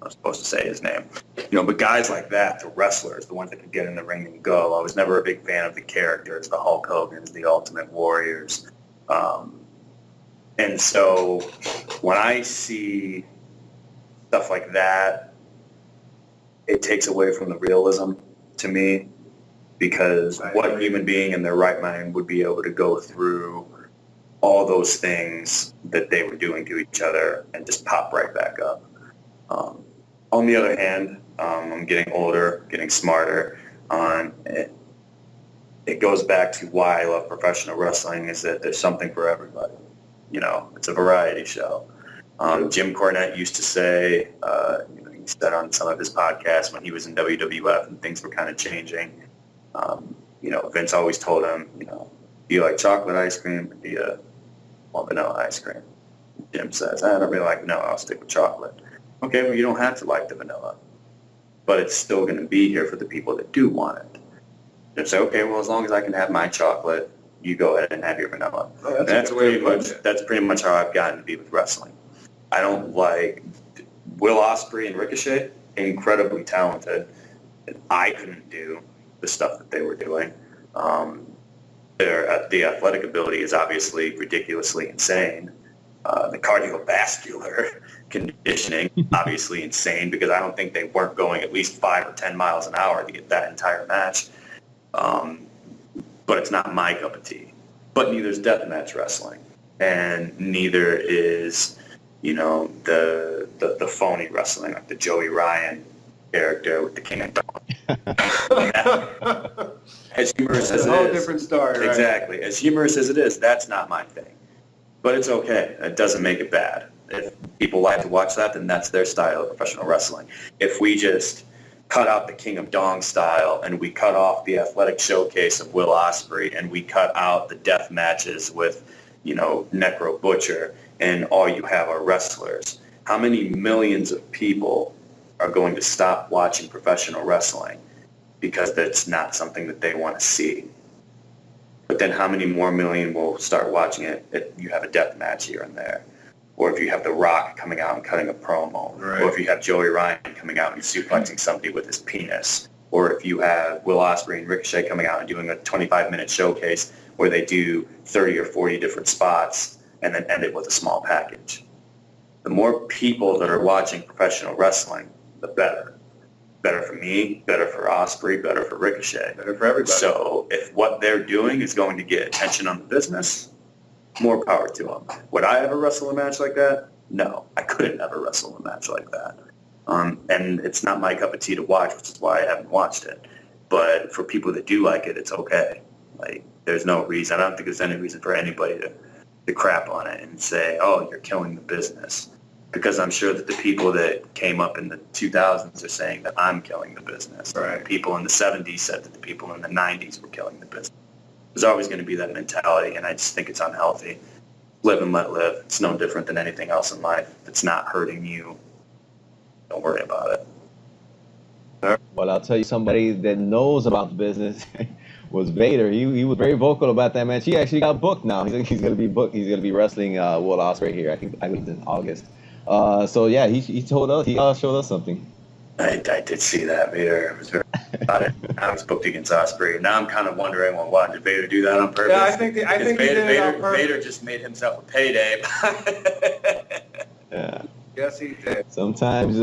I'm supposed to say his name. But guys like that, the wrestlers, the ones that could get in the ring and go. I was never a big fan of the characters, the Hulk Hogans, the Ultimate Warriors. And so when I see stuff like that, it takes away from the realism to me, because what human being in their right mind would be able to go through all those things that they were doing to each other and just pop right back up. On the other hand, I'm getting older, getting smarter. It goes back to why I love professional wrestling, is that there's something for everybody. It's a variety show. Jim Cornette used to say, he said on some of his podcasts when he was in WWF and things were kind of changing, Vince always told him, do you like chocolate ice cream or do you want vanilla ice cream? Jim says, I don't really like vanilla, I'll stick with chocolate. Okay, well, you don't have to like the vanilla, but it's still going to be here for the people that do want it. Jim said, okay, well, as long as I can have my chocolate, you go ahead and have your vanilla. Oh, that's pretty much how I've gotten to be with wrestling. I don't like Will Ospreay and Ricochet, incredibly talented. I couldn't do the stuff that they were doing. The athletic ability is obviously ridiculously insane. The cardiovascular conditioning, obviously insane, because I don't think they weren't going at least 5 or 10 miles an hour to get that entire match. But it's not my cup of tea. But neither is deathmatch wrestling, and neither is the phony wrestling, like the Joey Ryan character with the King of Dong. As humorous as it is. It's a whole different story, right? Exactly. As humorous as it is, that's not my thing. But it's okay. It doesn't make it bad. If people like to watch that, then that's their style of professional wrestling. If we just cut out the King of Dong style and we cut off the athletic showcase of Will Ospreay and we cut out the death matches with, Necro Butcher, and all you have are wrestlers, how many millions of people are going to stop watching professional wrestling because that's not something that they want to see? But then how many more million will start watching it if you have a death match here and there? Or if you have The Rock coming out and cutting a promo. Right. Or if you have Joey Ryan coming out and suplexing somebody with his penis. Or if you have Will Ospreay and Ricochet coming out and doing a 25-minute showcase where they do 30 or 40 different spots and then end it with a small package. The more people that are watching professional wrestling, the better. Better for me, better for Ospreay, better for Ricochet. Better for everybody. So if what they're doing is going to get attention on the business, more power to them. Would I ever wrestle a match like that? No, I couldn't ever wrestle a match like that. And it's not my cup of tea to watch, which is why I haven't watched it. But for people that do like it, it's okay. Like, there's no reason. I don't think there's any reason for anybody to crap on it and say, oh, you're killing the business. Because I'm sure that the people that came up in the 2000s are saying that I'm killing the business. Right. The people in the 70s said that the people in the 90s were killing the business. There's always going to be that mentality, and I just think it's unhealthy. Live and let live. It's no different than anything else in life. If it's not hurting you, don't worry about it. Well, I'll tell you, somebody that knows about the business was Vader. He was very vocal about that match. He actually got booked now. He's going to be booked. He's going to be wrestling Will Ospreay here. I think in August. So yeah, he told us, he showed us something. I did see that. Vader was very about it. I was booked against Ospreay. Now I'm kind of wondering, well, why did Vader do that on purpose? Yeah, I think he did it on purpose. Vader just made himself a payday. Yeah. Yes, he did. Sometimes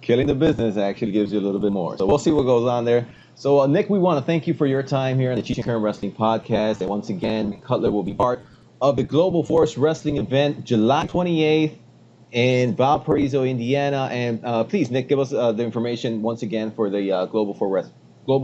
killing the business actually gives you a little bit more. So we'll see what goes on there. So Nick, we want to thank you for your time here on the Cheech and Kern Wrestling Podcast. And once again, Cutler will be part of the Global Force Wrestling event July 28th in Valparaiso, Indiana. And please, Nick, give us the information once again for the Global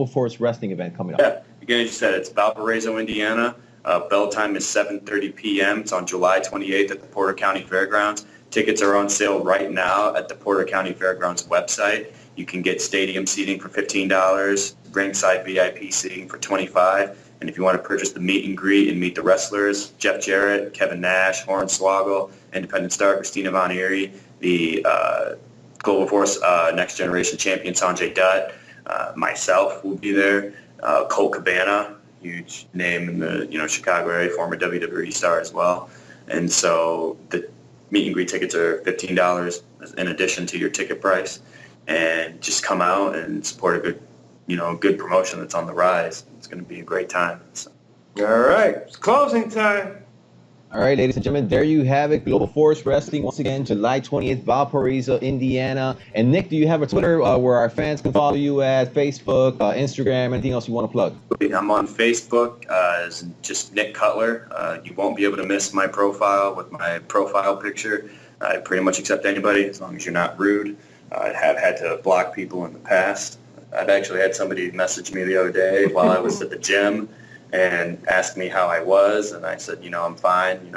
Force Wrestling event coming up. Yeah, again, as you said, it's Valparaiso, Indiana. Bell time is 7:30 p.m. It's on July 28th at the Porter County Fairgrounds. Tickets are on sale right now at the Porter County Fairgrounds website. You can get stadium seating for $15, ringside VIP seating for $25. And if you want to purchase the meet and greet and meet the wrestlers, Jeff Jarrett, Kevin Nash, Hornswoggle, Independent Star, Christina Von Eerie, the Global Force Next Generation Champion Sanjay Dutt, myself will be there, Colt Cabana, huge name in the Chicago area, former WWE star as well. And so the meet and greet tickets are $15 in addition to your ticket price. And just come out and support a good promotion that's on the rise. It's going to be a great time. So. All right. It's closing time. All right, ladies and gentlemen, there you have it. Global Force Wrestling, once again, July 20th, Valparaiso, Indiana. And Nick, do you have a Twitter where our fans can follow you at? Facebook, Instagram, anything else you want to plug? I'm on Facebook as just Nick Cutler. You won't be able to miss my profile with my profile picture. I pretty much accept anybody as long as you're not rude. I have had to block people in the past. I've actually had somebody message me the other day while I was at the gym and ask me how I was, and I said, I'm fine,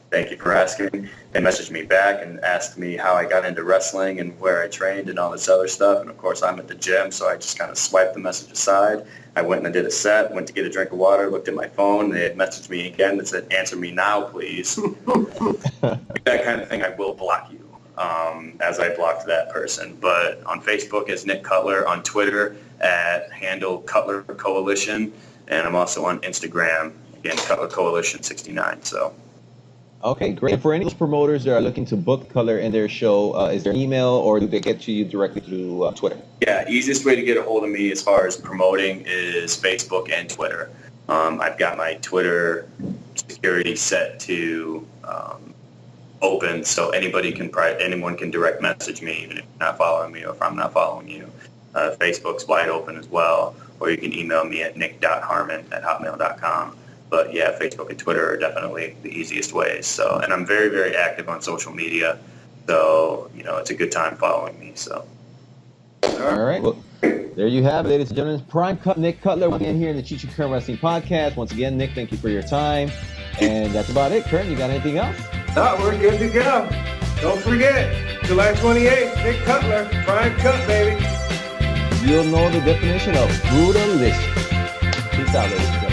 Thank you for asking. They messaged me back and asked me how I got into wrestling and where I trained and all this other stuff. And of course, I'm at the gym, so I just kind of swiped the message aside. I went and I did a set, went to get a drink of water, looked at my phone. They had messaged me again that said, "Answer me now, please." That kind of thing, I will block you, as I blocked that person. But on Facebook as Nick Cutler, on Twitter at handle Cutler Coalition, and I'm also on Instagram, again, Cutler Coalition 69. So. Okay, great. And for any of those promoters that are looking to book Cutler in their show, is there an email or do they get to you directly through Twitter? Yeah, easiest way to get a hold of me as far as promoting is Facebook and Twitter. I've got my Twitter security set to open, so anyone can direct message me, even if you're not following me or if I'm not following you. Facebook's wide open as well, or you can email me at nick.harmon@hotmail.com. But yeah, Facebook and Twitter are definitely the easiest ways. So, and I'm very, very active on social media. So, it's a good time following me. So. All right. Well, there you have it, ladies and gentlemen. Prime Cut Nick Cutler once again here in the Cheech and Kern Wrestling Podcast. Once again, Nick, thank you for your time. And that's about it. Kern, you got anything else? No, we're good to go. Don't forget, July 28th, Nick Cutler, Prime Cut, baby. You'll know the definition of brutalist. Peace out, ladies and gentlemen.